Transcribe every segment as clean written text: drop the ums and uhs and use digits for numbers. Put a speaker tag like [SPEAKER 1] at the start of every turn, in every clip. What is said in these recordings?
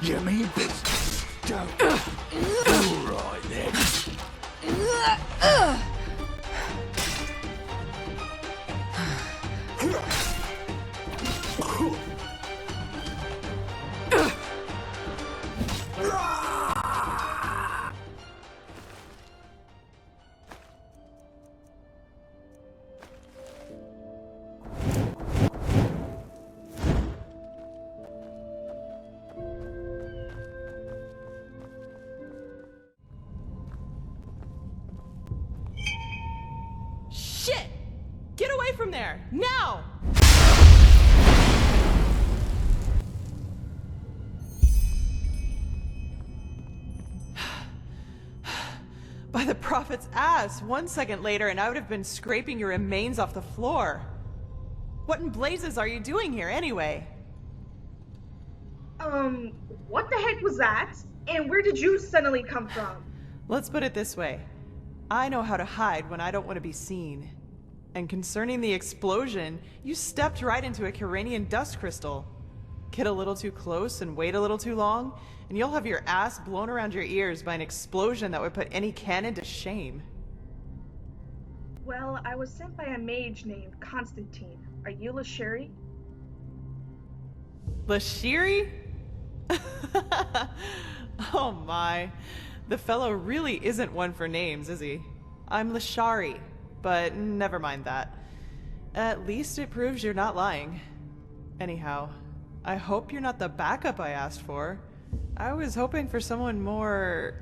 [SPEAKER 1] You mean business? Don't. All right then.
[SPEAKER 2] Shit! Get away from there! Now! By the prophet's ass! 1 second later and I would have been scraping your remains off the floor. What in blazes are you doing here anyway?
[SPEAKER 3] What the heck was that? And where did you suddenly come from?
[SPEAKER 2] Let's put it this way. I know how to hide when I don't want to be seen. And concerning the explosion, you stepped right into a Kiranian dust crystal. Get a little too close and wait a little too long, and you'll have your ass blown around your ears by an explosion that would put any cannon to shame.
[SPEAKER 3] Well, I was sent by a mage named Constantine. Are you Lashiri?
[SPEAKER 2] Lashiri? Oh my. The fellow really isn't one for names, is he? I'm Lashari, but never mind that. At least it proves you're not lying. Anyhow, I hope you're not the backup I asked for. I was hoping for someone more,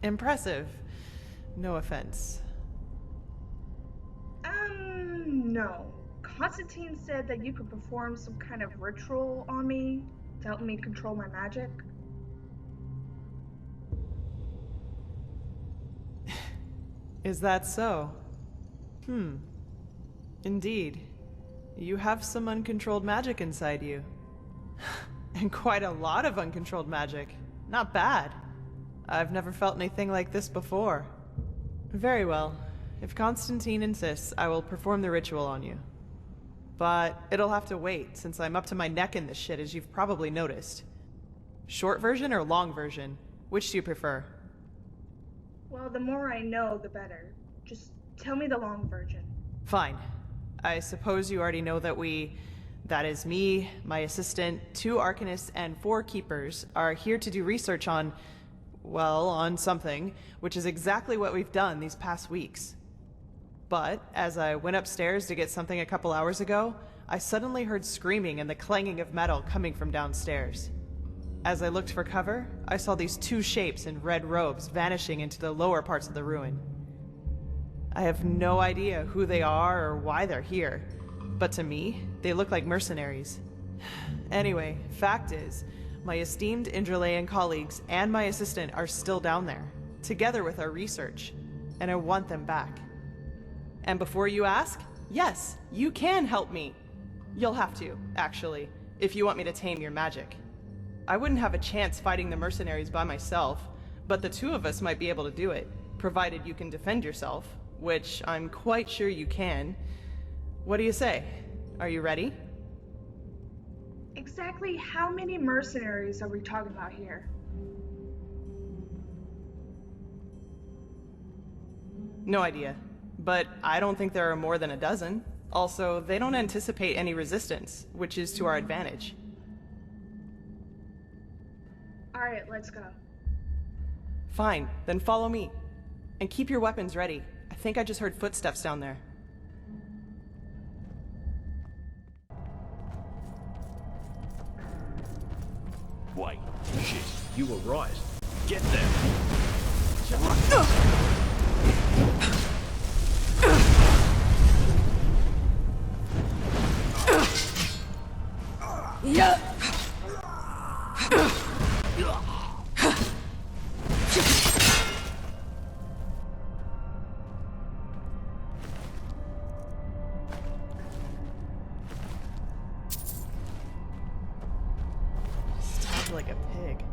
[SPEAKER 2] impressive. No offense.
[SPEAKER 3] No. Constantine said that you could perform some kind of ritual on me to help me control my magic.
[SPEAKER 2] Is that so? Indeed. You have some uncontrolled magic inside you. And quite a lot of uncontrolled magic. Not bad. I've never felt anything like this before. Very well. If Constantine insists, I will perform the ritual on you. But it'll have to wait, since I'm up to my neck in this shit, as you've probably noticed. Short version or long version? Which do you prefer?
[SPEAKER 3] Well, the more I know, the better. Just tell me the long version.
[SPEAKER 2] Fine. I suppose you already know that is me, my assistant, 2 Arcanists, and 4 Keepers, are here to do research on, well, on something, which is exactly what we've done these past weeks. But, as I went upstairs to get something a couple hours ago, I suddenly heard screaming and the clanging of metal coming from downstairs. As I looked for cover, I saw these 2 shapes in red robes vanishing into the lower parts of the ruin. I have no idea who they are or why they're here, but to me, they look like mercenaries. Anyway, fact is, my esteemed Enderalian colleagues and my assistant are still down there, together with our research, and I want them back. And before you ask, yes, you can help me. You'll have to, actually, if you want me to tame your magic. I wouldn't have a chance fighting the mercenaries by myself, but the 2 of us might be able to do it, provided you can defend yourself, which I'm quite sure you can. What do you say? Are you ready?
[SPEAKER 3] Exactly how many mercenaries are we talking about here?
[SPEAKER 2] No idea. But I don't think there are more than a dozen. Also, they don't anticipate any resistance, which is to our advantage.
[SPEAKER 3] Alright, let's go.
[SPEAKER 2] Fine, then follow me. And keep your weapons ready. I think I just heard footsteps down there.
[SPEAKER 1] Wait, shit, you were right. Get there.
[SPEAKER 4] Yeah.
[SPEAKER 2] Stabbed like a pig.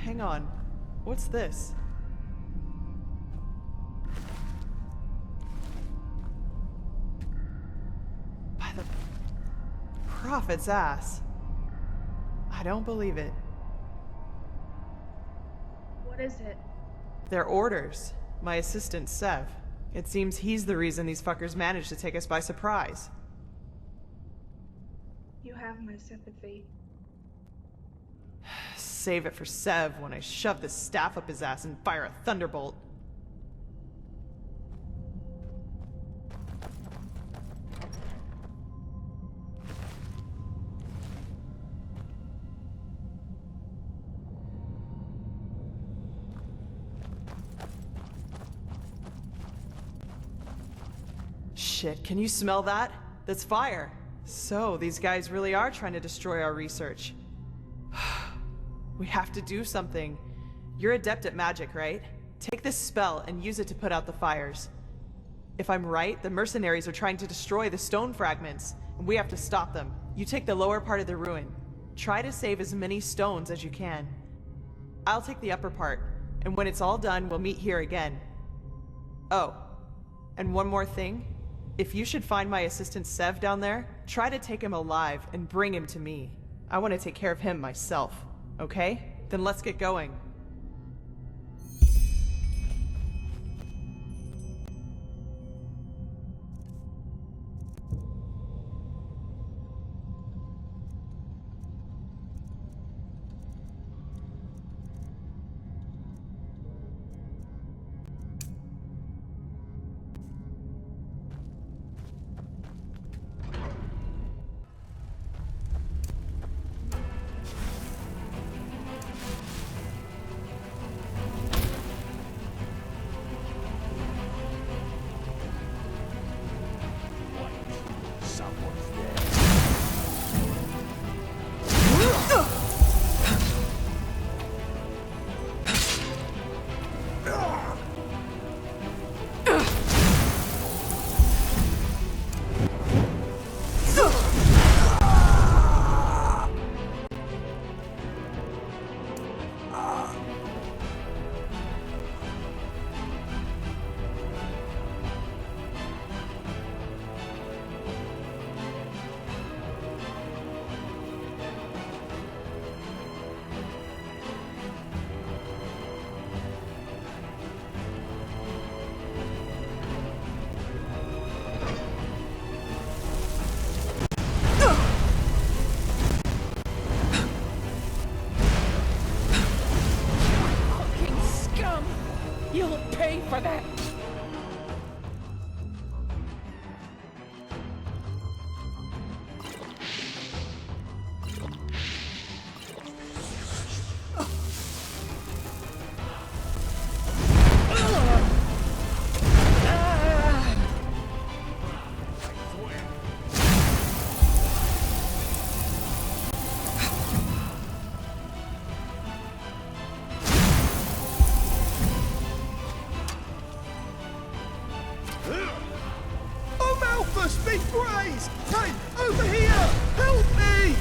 [SPEAKER 2] Hang on. What's this? By the prophet's ass. I don't believe it.
[SPEAKER 3] What is it?
[SPEAKER 2] They're orders. My assistant, Sev. It seems he's the reason these fuckers managed to take us by surprise.
[SPEAKER 3] You have my sympathy.
[SPEAKER 2] Save it for Sev when I shove this staff up his ass and fire a thunderbolt. Shit, can you smell that? That's fire. So, these guys really are trying to destroy our research. We have to do something. You're adept at magic, right? Take this spell and use it to put out the fires. If I'm right, the mercenaries are trying to destroy the stone fragments, and we have to stop them. You take the lower part of the ruin. Try to save as many stones as you can. I'll take the upper part, and when it's all done, we'll meet here again. Oh, and one more thing. If you should find my assistant Sev down there, try to take him alive and bring him to me. I want to take care of him myself. Okay? Then let's get going.
[SPEAKER 4] You'll pay for that!
[SPEAKER 1] Hey, over here! Help me!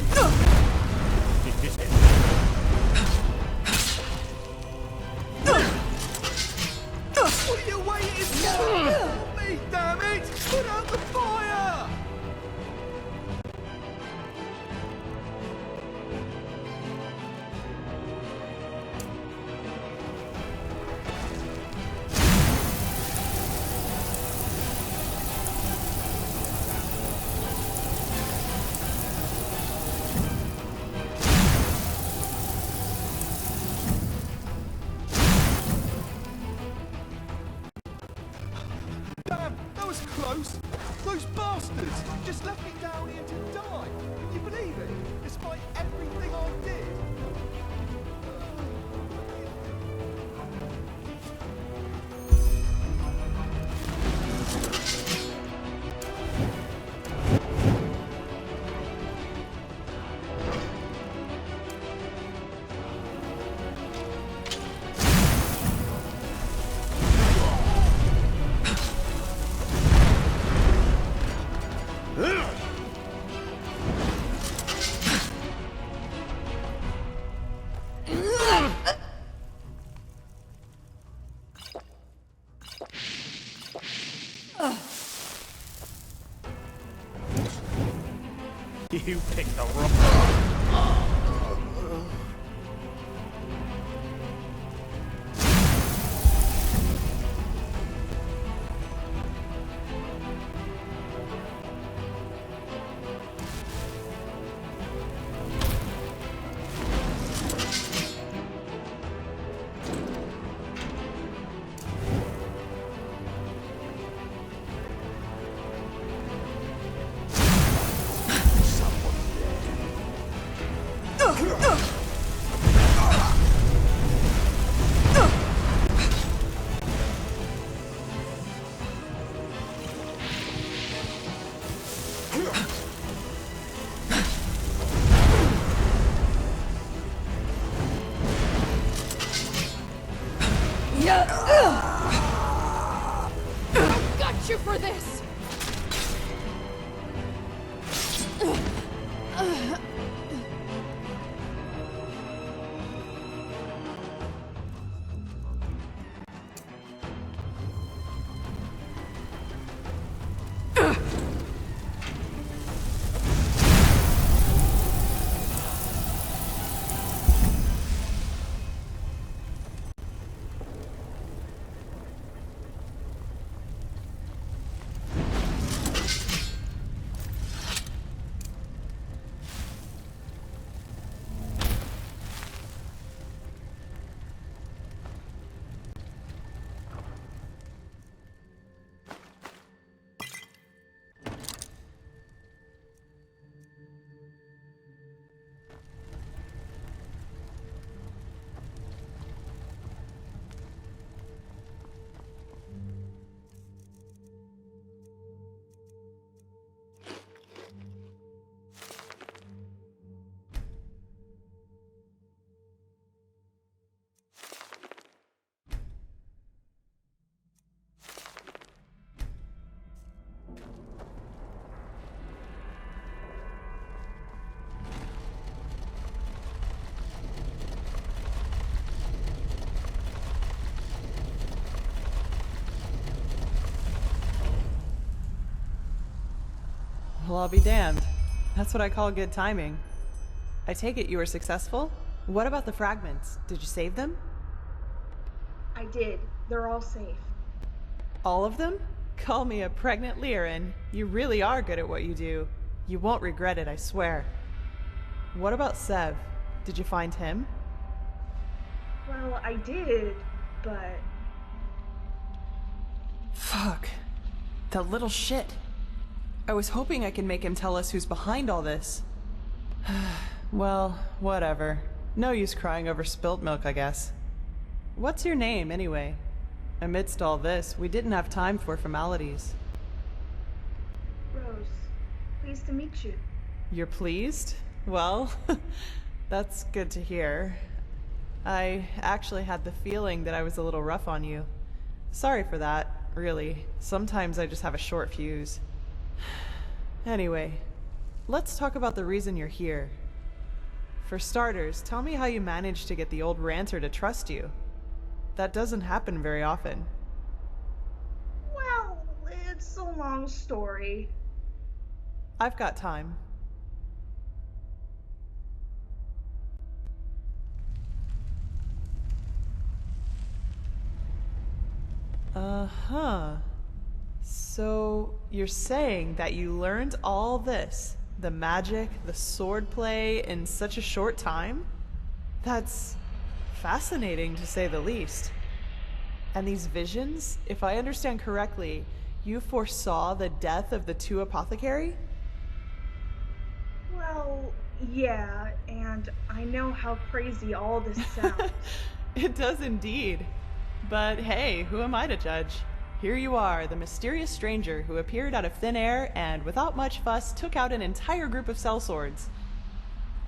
[SPEAKER 1] What are you waiting for? Help me, damn it! Put out the fire! Damn, that was close. Those bastards just left me down here to die. Can you believe it? Despite everything I did. You picked the wrong...
[SPEAKER 4] I've got you for this!
[SPEAKER 2] Well, I'll be damned. That's what I call good timing. I take it you were successful? What about the fragments? Did you save them?
[SPEAKER 3] I did. They're all safe.
[SPEAKER 2] All of them? Call me a pregnant Lyran. You really are good at what you do. You won't regret it, I swear. What about Sev? Did you find him?
[SPEAKER 3] Well, I did, but
[SPEAKER 2] Fuck. That little shit. I was hoping I could make him tell us who's behind all this. Well, whatever. No use crying over spilt milk, I guess. What's your name, anyway? Amidst all this, we didn't have time for formalities.
[SPEAKER 3] Rose, pleased to meet you.
[SPEAKER 2] You're pleased? Well, that's good to hear. I actually had the feeling that I was a little rough on you. Sorry for that, really. Sometimes I just have a short fuse. Anyway, let's talk about the reason you're here. For starters, tell me how you managed to get the old ranter to trust you. That doesn't happen very often.
[SPEAKER 3] Well, it's a long story.
[SPEAKER 2] I've got time. Uh-huh. So, you're saying that you learned all this, the magic, the swordplay, in such a short time? That's fascinating, to say the least. And these visions, if I understand correctly, you foresaw the death of the two apothecary?
[SPEAKER 3] Well, yeah, and I know how crazy all this sounds.
[SPEAKER 2] It does indeed. But hey, who am I to judge? Here you are, the mysterious stranger who appeared out of thin air and, without much fuss, took out an entire group of sellswords.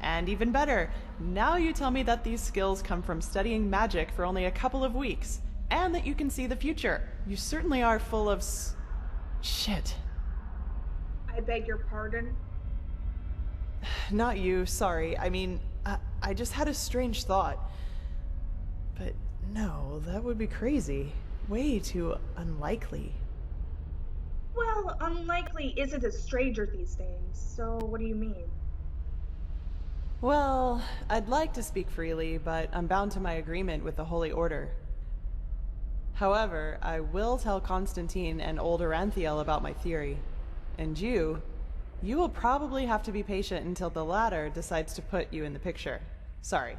[SPEAKER 2] And even better, now you tell me that these skills come from studying magic for only a couple of weeks, and that you can see the future. You certainly are full of shit.
[SPEAKER 3] I beg your pardon?
[SPEAKER 2] Not you, sorry. I mean, I just had a strange thought. But no, that would be crazy. Way too unlikely.
[SPEAKER 3] Well, unlikely isn't a stranger these days, so what do you mean?
[SPEAKER 2] Well, I'd like to speak freely, but I'm bound to my agreement with the Holy Order. However, I will tell Constantine and old Aranthiel about my theory. And you will probably have to be patient until the latter decides to put you in the picture. Sorry.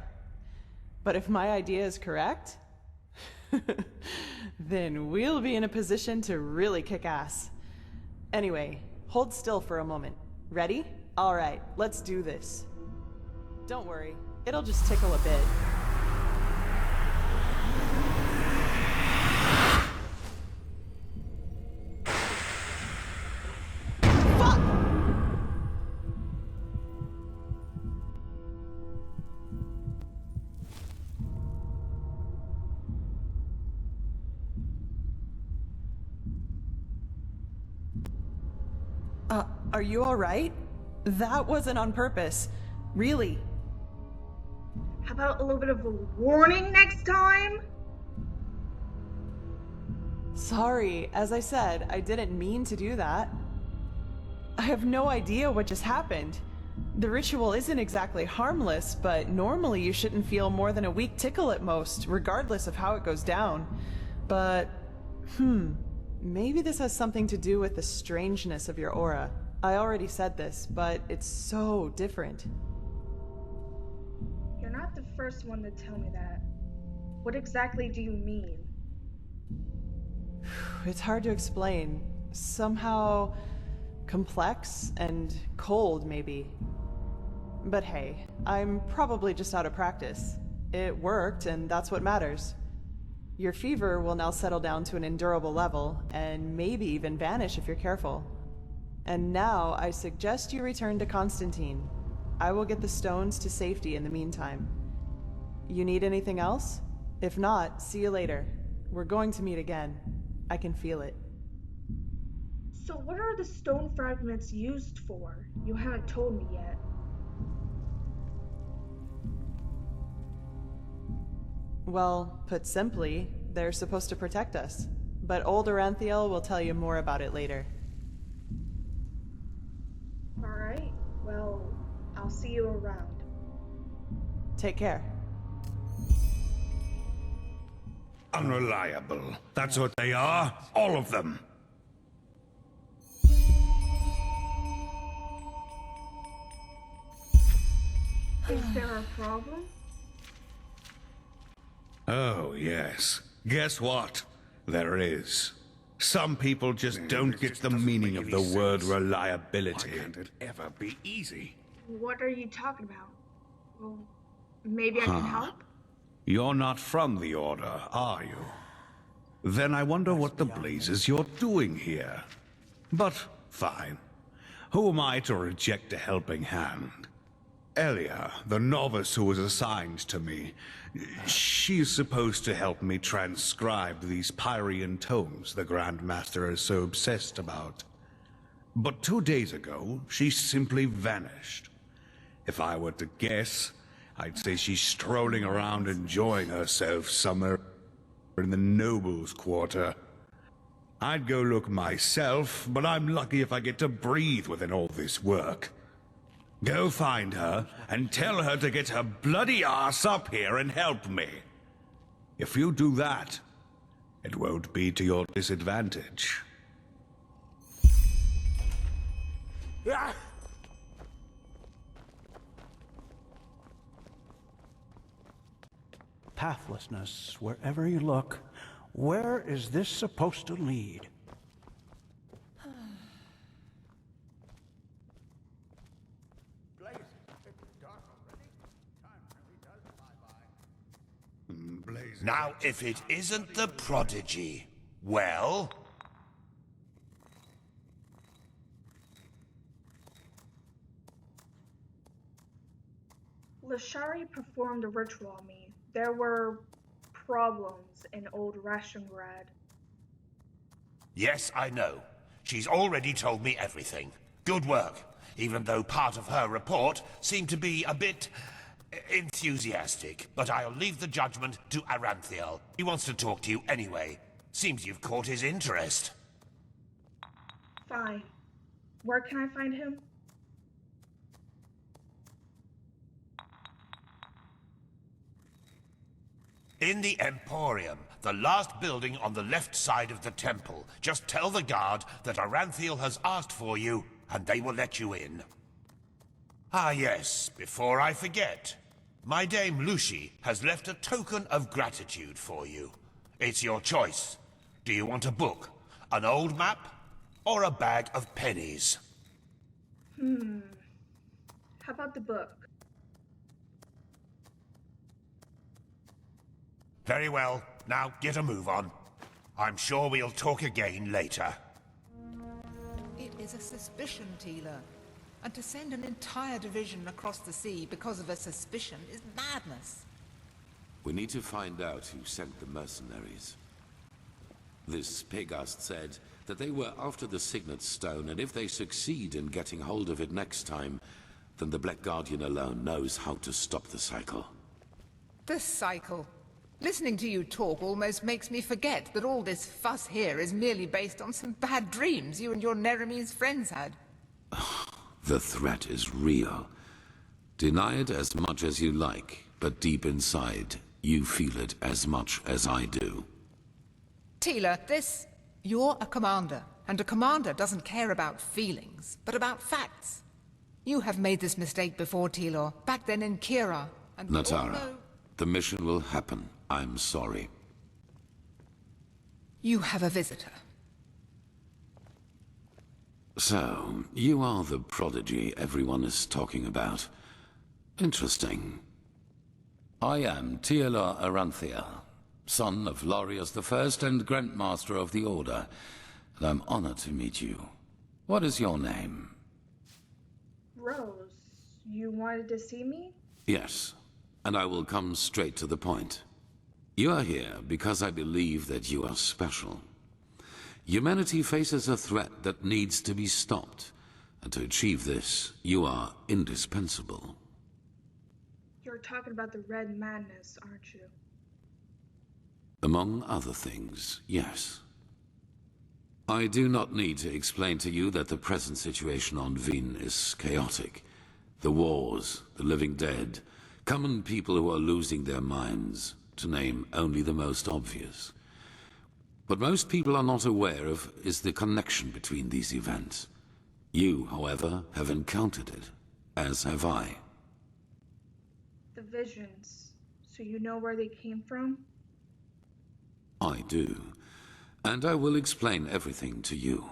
[SPEAKER 2] But if my idea is correct, then we'll be in a position to really kick ass. Anyway, hold still for a moment. Ready? All right, let's do this. Don't worry, it'll just tickle a bit. Fuck! Are you alright? That wasn't on purpose. Really.
[SPEAKER 3] How about a little bit of a warning next time?
[SPEAKER 2] Sorry, as I said, I didn't mean to do that. I have no idea what just happened. The ritual isn't exactly harmless, but normally you shouldn't feel more than a weak tickle at most, regardless of how it goes down. But, maybe this has something to do with the strangeness of your aura. I already said this, but it's so different.
[SPEAKER 3] You're not the first one to tell me that. What exactly do you mean?
[SPEAKER 2] It's hard to explain. Somehow complex and cold, maybe. But hey, I'm probably just out of practice. It worked, and that's what matters. Your fever will now settle down to an endurable level, and maybe even vanish if you're careful. And now I suggest you return to Constantine. I will get the stones to safety in the meantime. You need anything else? If not, see you later. We're going to meet again. I can feel it.
[SPEAKER 3] So what are the stone fragments used for? You haven't told me yet.
[SPEAKER 2] Well, put simply, they're supposed to protect us. But old Aranthiel will tell you more about it later.
[SPEAKER 3] Alright, well, I'll see you around.
[SPEAKER 2] Take care.
[SPEAKER 5] Unreliable. That's what they are. All of them.
[SPEAKER 3] Is there a problem?
[SPEAKER 5] Oh, yes. Guess what? There is. Some people just don't get the meaning of the word reliability. Why can't it ever be easy?
[SPEAKER 3] What are you talking about? Well, maybe I can help?
[SPEAKER 5] You're not from the Order, are you? Then I wonder what the blazes you're doing here. But, fine. Who am I to reject a helping hand? Elia, the novice who was assigned to me, she's supposed to help me transcribe these Pyrian tomes the Grand Master is so obsessed about. But 2 days ago, she simply vanished. If I were to guess, I'd say she's strolling around enjoying herself somewhere in the nobles' quarter. I'd go look myself, but I'm lucky if I get to breathe within all this work. Go find her, and tell her to get her bloody ass up here and help me. If you do that, it won't be to your disadvantage.
[SPEAKER 6] Pathlessness wherever you look. Where is this supposed to lead?
[SPEAKER 7] Now, if it isn't the prodigy, well...
[SPEAKER 3] Lashari performed a ritual on me. There were problems in old Rashengrad.
[SPEAKER 7] Yes, I know. She's already told me everything. Good work, even though part of her report seemed to be a bit... enthusiastic, but I'll leave the judgment to Aranthiel. He wants to talk to you anyway. Seems you've caught his interest.
[SPEAKER 3] Fine. Where can I find him?
[SPEAKER 7] In the Emporium, the last building on the left side of the temple. Just tell the guard that Aranthiel has asked for you, and they will let you in. Ah yes, before I forget. My dame Lucy has left a token of gratitude for you. It's your choice. Do you want a book, an old map, or a bag of pennies?
[SPEAKER 3] How about the book?
[SPEAKER 7] Very well. Now get a move on. I'm sure we'll talk again later.
[SPEAKER 4] It is a suspicion, Teela. And to send an entire division across the sea because of a suspicion is madness.
[SPEAKER 8] We need to find out who sent the mercenaries. This Pegast said that they were after the Signet Stone, and if they succeed in getting hold of it next time, then the Black Guardian alone knows how to stop the cycle.
[SPEAKER 4] The cycle. Listening to you talk almost makes me forget that all this fuss here is merely based on some bad dreams you and your Neremese friends had.
[SPEAKER 8] The threat is real. Deny it as much as you like, but deep inside, you feel it as much as I do.
[SPEAKER 4] Tila, you're a commander, and a commander doesn't care about feelings, but about facts. You have made this mistake before, Tilor, back then in Kira, and we all
[SPEAKER 8] Natara,
[SPEAKER 4] know...
[SPEAKER 8] the mission will happen. I'm sorry.
[SPEAKER 4] You have a visitor.
[SPEAKER 8] So, you are the prodigy everyone is talking about. Interesting. I am Tiela Aranthiel, son of Lorius I and Grandmaster of the Order, and I'm honored to meet you. What is your name?
[SPEAKER 3] Rose, you wanted to see me?
[SPEAKER 8] Yes, and I will come straight to the point. You are here because I believe that you are special. Humanity faces a threat that needs to be stopped, and to achieve this, you are indispensable.
[SPEAKER 3] You're talking about the Red Madness, aren't you?
[SPEAKER 8] Among other things, yes. I do not need to explain to you that the present situation on Vin is chaotic. The wars, the living dead, common people who are losing their minds, to name only the most obvious. What most people are not aware of is the connection between these events. You, however, have encountered it, as have I.
[SPEAKER 3] The visions, so you know where they came from?
[SPEAKER 8] I do. And I will explain everything to you.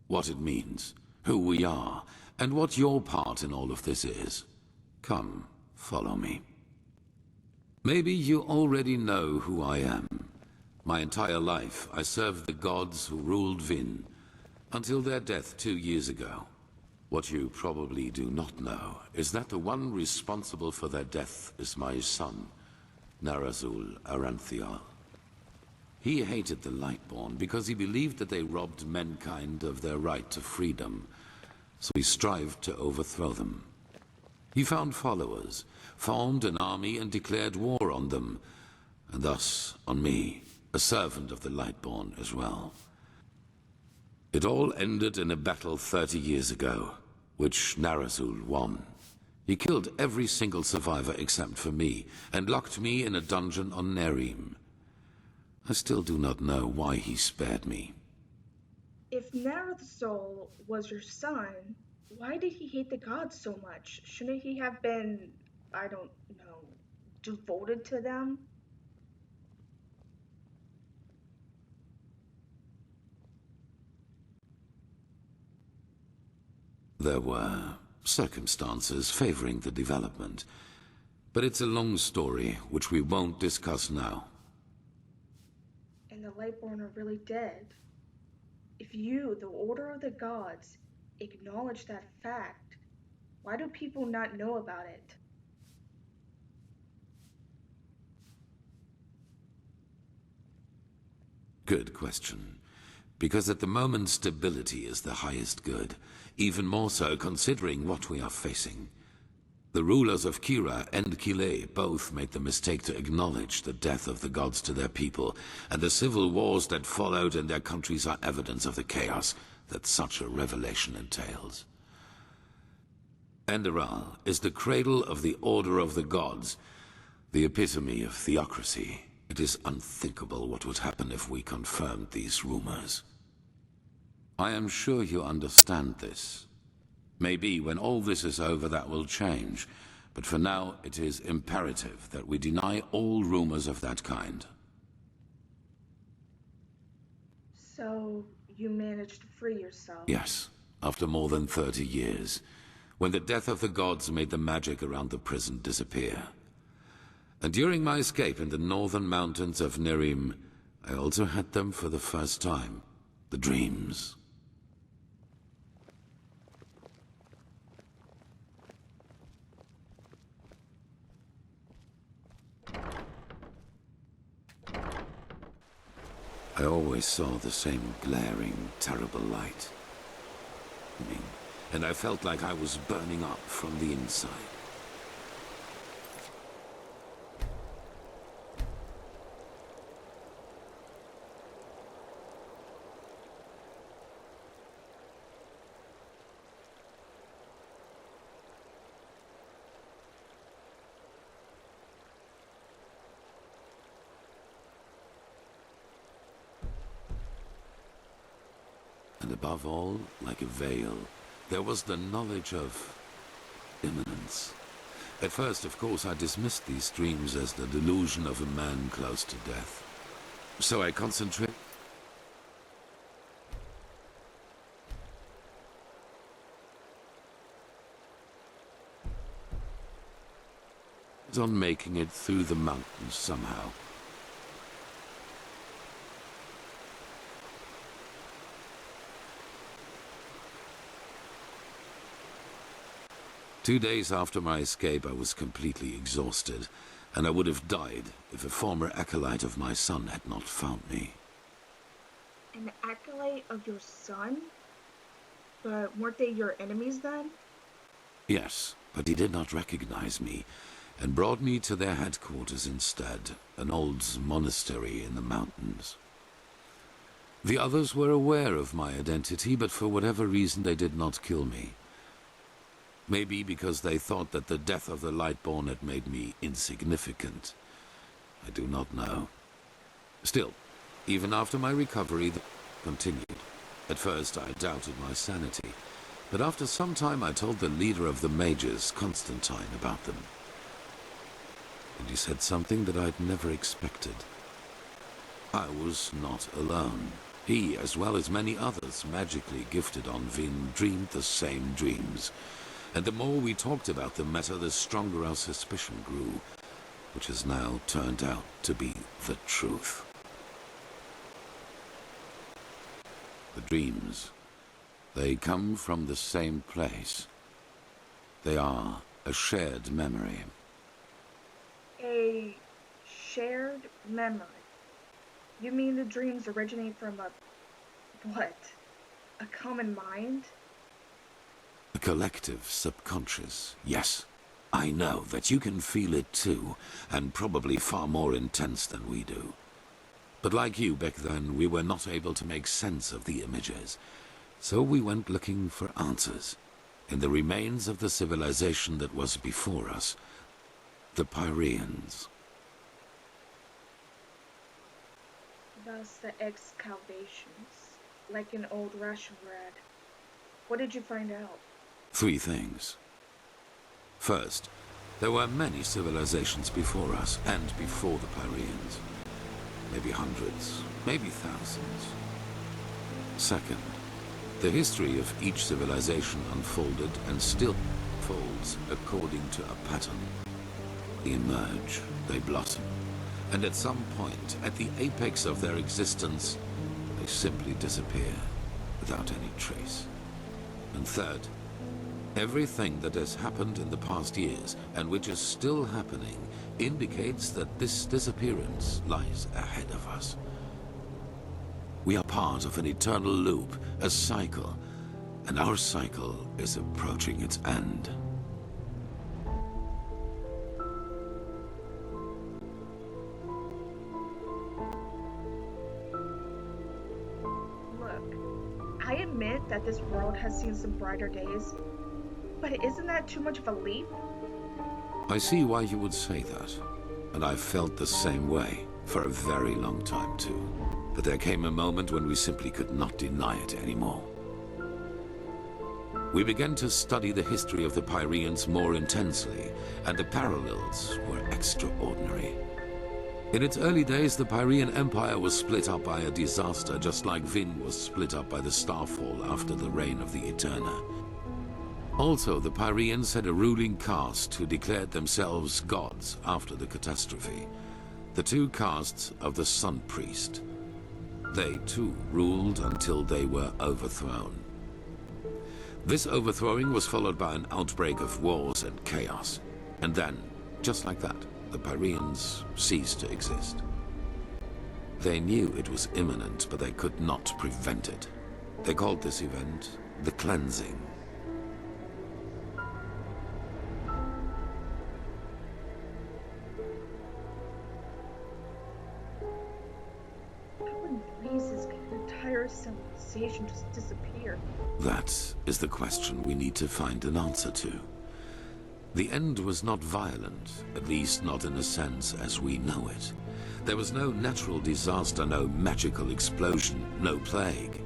[SPEAKER 8] What it means, who we are, and what your part in all of this is. Come, follow me. Maybe you already know who I am. My entire life, I served the gods who ruled Vin, until their death 2 years ago. What you probably do not know is that the one responsible for their death is my son, Narazul Aranthial. He hated the Lightborn because he believed that they robbed mankind of their right to freedom, so he strived to overthrow them. He found followers, formed an army and declared war on them, and thus on me, a servant of the Lightborn as well. It all ended in a battle 30 years ago, which Narazul won. He killed every single survivor except for me, and locked me in a dungeon on Nerim. I still do not know why he spared me.
[SPEAKER 3] If Narazul was your son, why did he hate the gods so much? Shouldn't he have been, I don't know, devoted to them?
[SPEAKER 8] There were circumstances favoring the development, but it's a long story which we won't discuss now.
[SPEAKER 3] And the Lightborn are really dead. If you, the Order of the Gods, acknowledge that fact, why do people not know about it?
[SPEAKER 8] Good question. Because at the moment stability is the highest good, even more so considering what we are facing. The rulers of Kira and Kile both made the mistake to acknowledge the death of the gods to their people, and the civil wars that followed in their countries are evidence of the chaos that such a revelation entails. Enderal is the cradle of the Order of the Gods, the epitome of theocracy. It is unthinkable what would happen if we confirmed these rumors. I am sure you understand this. Maybe when all this is over that will change, but for now it is imperative that we deny all rumors of that kind.
[SPEAKER 3] So, you managed to free yourself?
[SPEAKER 8] Yes, after more than 30 years, when the death of the gods made the magic around the prison disappear. And during my escape in the northern mountains of Nerim, I also had them for the first time, the dreams. I always saw the same glaring, terrible light. And I felt like I was burning up from the inside. And above all, like a veil, there was the knowledge of imminence. At first, of course, I dismissed these dreams as the delusion of a man close to death. So I concentrated on making it through the mountains somehow. 2 days after my escape, I was completely exhausted, and I would have died if a former acolyte of my son had not found me.
[SPEAKER 3] An acolyte of your son? But weren't they your enemies then?
[SPEAKER 8] Yes, but he did not recognize me, and brought me to their headquarters instead, an old monastery in the mountains. The others were aware of my identity, but for whatever reason they did not kill me. Maybe because they thought that the death of the Lightborn had made me insignificant. I do not know. Still, even after my recovery, the continued. At first I doubted my sanity, but after some time I told the leader of the mages, Constantine, about them. And he said something that I'd never expected. I was not alone. He, as well as many others magically gifted on Vin, dreamed the same dreams. And the more we talked about the matter, the stronger our suspicion grew, which has now turned out to be the truth. The dreams, they come from the same place. They are a shared memory.
[SPEAKER 3] A shared memory? You mean the dreams originate from what? A common mind?
[SPEAKER 8] A collective subconscious, yes. I know that you can feel it too, and probably far more intense than we do. But like you back then, we were not able to make sense of the images. So we went looking for answers in the remains of the civilization that was before us, the Pyreans.
[SPEAKER 3] Thus the excavations, like an old ration rat. What did you find out?
[SPEAKER 8] 3 things. First, there were many civilizations before us and before the Pyreans. Maybe hundreds, maybe thousands. Second, the history of each civilization unfolded and still unfolds according to a pattern. They emerge, they blossom, and at some point, at the apex of their existence, they simply disappear without any trace. And third, everything that has happened in the past years, and which is still happening, indicates that this disappearance lies ahead of us. We are part of an eternal loop, a cycle, and our cycle is approaching its end.
[SPEAKER 3] Look, I admit that this world has seen some brighter days, but isn't that too much of a leap?
[SPEAKER 8] I see why you would say that, and I've felt the same way for a very long time too. But there came a moment when we simply could not deny it anymore. We began to study the history of the Pyreans more intensely, and the parallels were extraordinary. In its early days, the Pyrean Empire was split up by a disaster, just like Vin was split up by the Starfall after the reign of the Eterna. Also, the Pyreans had a ruling caste who declared themselves gods after the catastrophe. The 2 castes of the Sun Priest. They, too, ruled until they were overthrown. This overthrowing was followed by an outbreak of wars and chaos. And then, just like that, the Pyreans ceased to exist. They knew it was imminent, but they could not prevent it. They called this event the Cleansing.
[SPEAKER 3] How in blazes can an entire civilization just disappear?
[SPEAKER 8] That is the question we need to find an answer to. The end was not violent, at least not in a sense as we know it. There was no natural disaster, no magical explosion, no plague.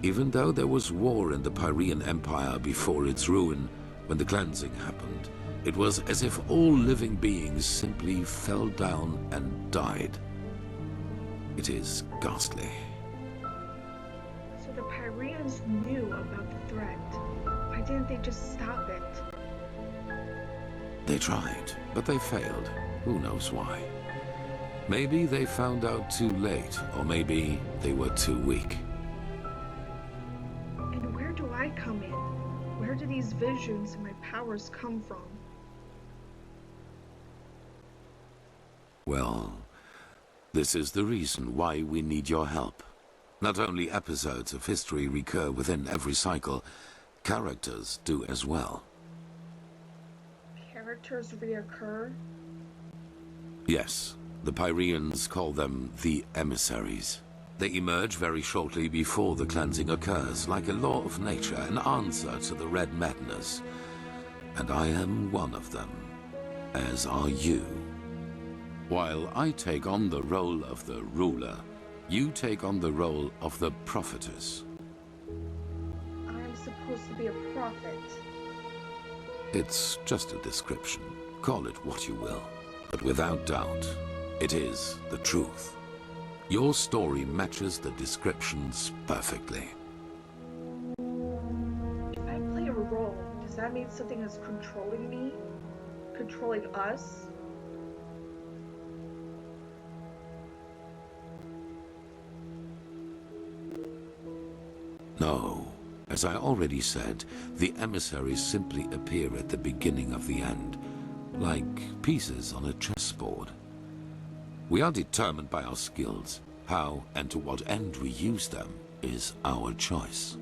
[SPEAKER 8] Even though there was war in the Pyrean Empire before its ruin, when the cleansing happened, it was as if all living beings simply fell down and died. It is ghastly.
[SPEAKER 3] So the Pyreans knew about the threat. Why didn't they just stop it?
[SPEAKER 8] They tried, but they failed. Who knows why? Maybe they found out too late, or maybe they were too weak.
[SPEAKER 3] And where do I come in? Where do these visions and my powers come from?
[SPEAKER 8] Well, this is the reason why we need your help. Not only episodes of history recur within every cycle, characters do as well.
[SPEAKER 3] Characters reoccur?
[SPEAKER 8] Yes, the Pyreans call them the emissaries. They emerge very shortly before the cleansing occurs, like a law of nature, an answer to the Red Madness. And I am one of them, as are you. While I take on the role of the ruler, you take on the role of the prophetess.
[SPEAKER 3] I'm supposed to be a prophet.
[SPEAKER 8] It's just a description. Call it what you will. But without doubt, it is the truth. Your story matches the descriptions perfectly.
[SPEAKER 3] If I play a role, does that mean something is controlling me? Controlling us?
[SPEAKER 8] No. As I already said, the emissaries simply appear at the beginning of the end, like pieces on a chessboard. We are determined by our skills. How and to what end we use them is our choice.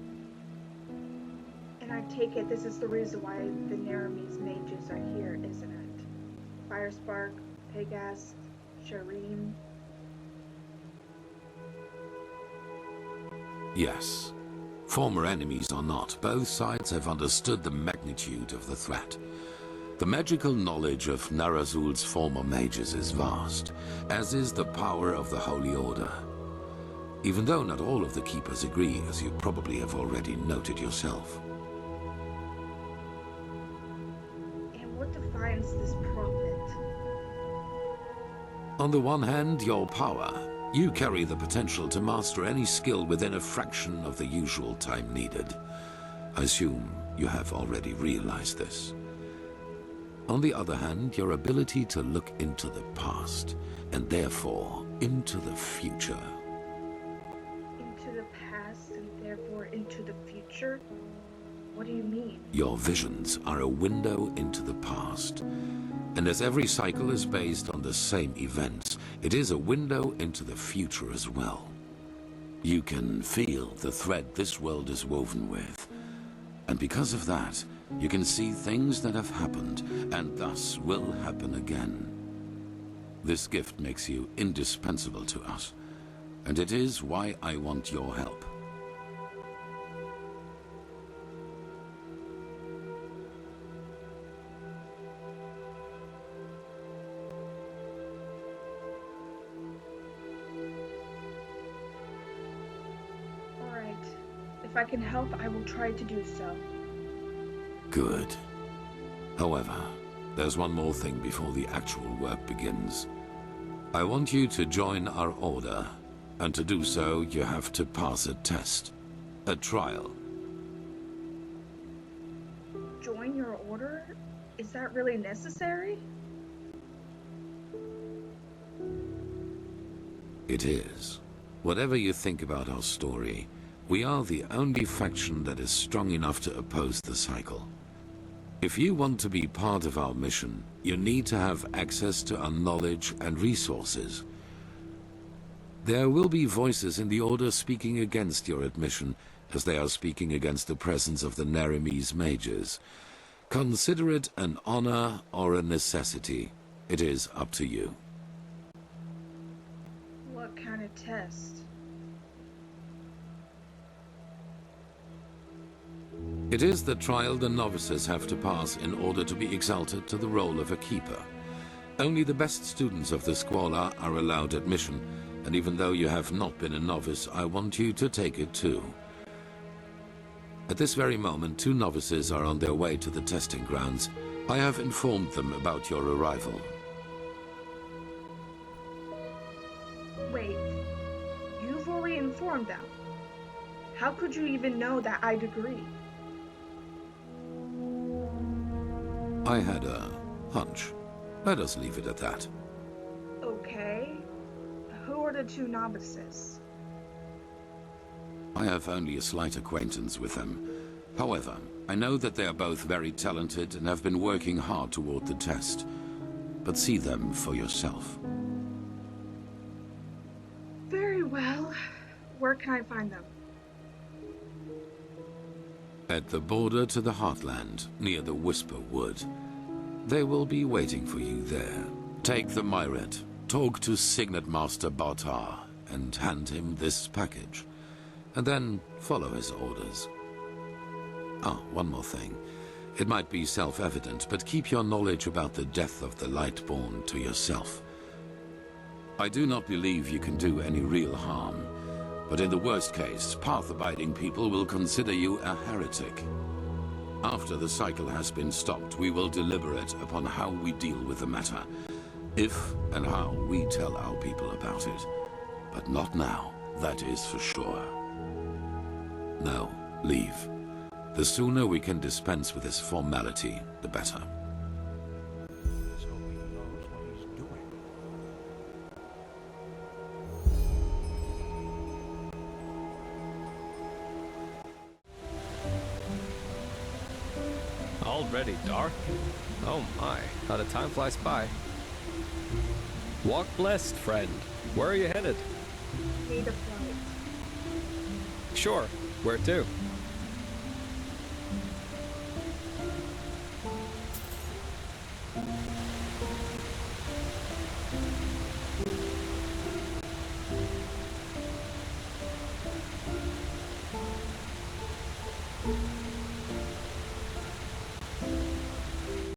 [SPEAKER 3] And I take it this is the reason why the Naramis mages are here, isn't it? Firespark, Pegas, Shireen.
[SPEAKER 8] Yes. Former enemies or not, both sides have understood the magnitude of the threat. The magical knowledge of Narazul's former mages is vast, as is the power of the Holy Order. Even though not all of the Keepers agree, as you probably have already noted yourself.
[SPEAKER 3] And what defines this prophet?
[SPEAKER 8] On the one hand, your power. You carry the potential to master any skill within a fraction of the usual time needed. I assume you have already realized this. On the other hand, your ability to look into the past, and therefore into the future.
[SPEAKER 3] Into the past and therefore into the future? What do you mean?
[SPEAKER 8] Your visions are a window into the past. And as every cycle is based on the same events, it is a window into the future as well. You can feel the thread this world is woven with. And because of that, you can see things that have happened, and thus will happen again. This gift makes you indispensable to us, and it is why I want your help.
[SPEAKER 3] Alright. If I can help, I will try to do so.
[SPEAKER 8] Good. However, there's one more thing before the actual work begins. I want you to join our order, and to do so, you have to pass a test. A trial.
[SPEAKER 3] Join your order? Is that really necessary?
[SPEAKER 8] It is. Whatever you think about our story, we are the only faction that is strong enough to oppose the cycle. If you want to be part of our mission, you need to have access to our knowledge and resources. There will be voices in the Order speaking against your admission, as they are speaking against the presence of the Neremese mages. Consider it an honor or a necessity. It is up to you.
[SPEAKER 3] What kind of test?
[SPEAKER 8] It is the trial the novices have to pass in order to be exalted to the role of a keeper. Only the best students of the Squalor are allowed admission, and even though you have not been a novice, I want you to take it too. At this very moment, 2 novices are on their way to the testing grounds. I have informed them about your arrival.
[SPEAKER 3] Wait, you've already informed them. How could you even know that I'd agree?
[SPEAKER 8] I had a hunch. Let us leave it at that.
[SPEAKER 3] Okay. Who are the 2 novices?
[SPEAKER 8] I have only a slight acquaintance with them. However, I know that they are both very talented and have been working hard toward the test. But see them for yourself.
[SPEAKER 3] Very well. Where can I find them?
[SPEAKER 8] At the border to the Heartland, near the Whisper Wood. They will be waiting for you there. Take the Myret, talk to Signet Master Bartar, and hand him this package. And then follow his orders. Ah, one more thing. It might be self-evident, but keep your knowledge about the death of the Lightborn to yourself. I do not believe you can do any real harm, but in the worst case, path-abiding people will consider you a heretic. After the cycle has been stopped, we will deliberate upon how we deal with the matter. If and how we tell our people about it. But not now, that is for sure. Now, leave. The sooner we can dispense with this formality, the better.
[SPEAKER 6] So he knows what he's doing.
[SPEAKER 9] Already dark? Oh my, how the time flies by. Walk blessed, friend. Where are you headed?
[SPEAKER 3] Need a flight.
[SPEAKER 9] Sure. Where to?